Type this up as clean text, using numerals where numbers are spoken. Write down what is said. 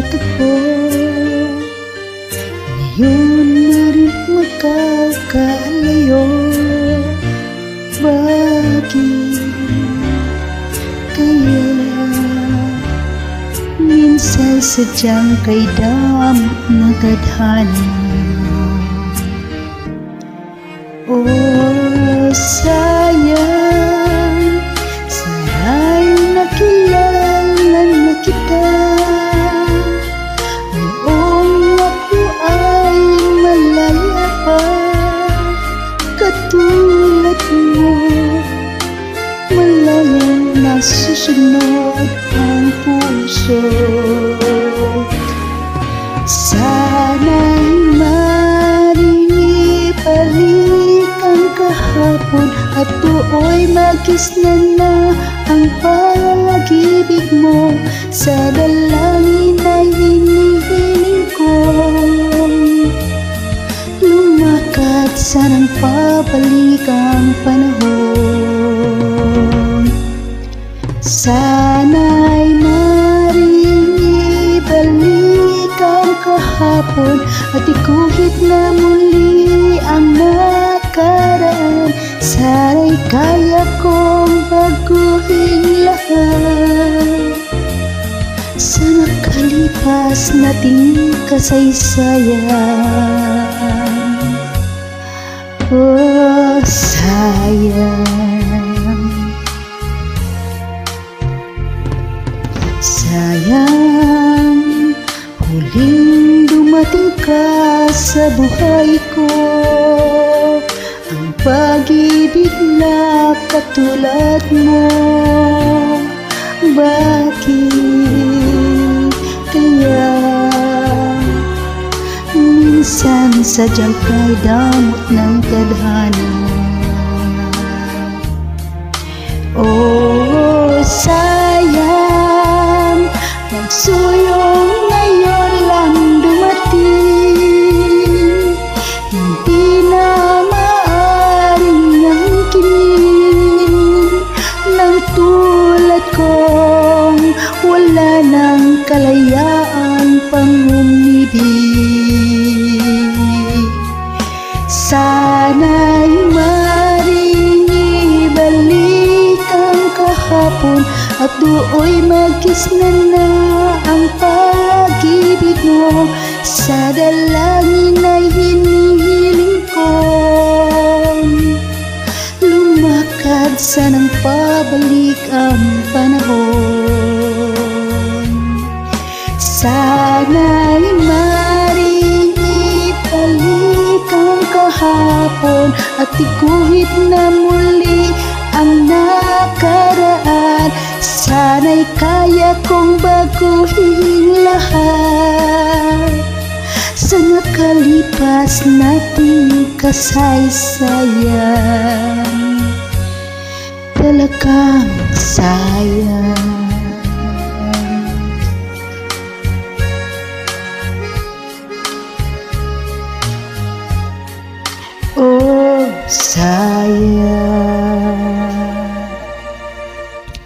magtagpo. Ngayon na rin magkakalayo. Bakit kaya minsan sadyang kay damot na tadhana? Oh, sayang, sana'y nakilala na kita noong ako ay malaya pa. Katulad mo, malayang nasusunod ang puso. Sana'y maring ang kahapon at tuoy magisnan na ang pag-ibig mo. Sa dalangin ay hinihiling ko, lumakad sanang pabalik ang panahon. Sana'y maring ibalik ang kahapon at iguhit na muli ang nakaraan. Sana'y kaya kong baguhin lahat sa nakalipas nating kasaysayan. Oh, sayang, sayang, huling dumating ka sa buhay ko. Ang pag-ibig na katulad mo, bakit kaya minsan sadyang kay damot ng tadhana? Oh, sayang, pagsuyong ngayon lang dumating, hindi na maaaring angkinin ng tulad kong wala ng kalayaan pang umibig. Sana'y maring ibalik ang kahapon at do'y magisnan na ang pag-ibig mo. Sa dalangin ay hinihiling ko, lumakad sanang pabalik ang panahon. Sana'y maring ibalik ang kahapon at iguhit na muli ang nakaraan. Sana'y kaya kong baguhin lahat sa nakalipas nating kasaysayan. Talagang sayang. Oh, sayang.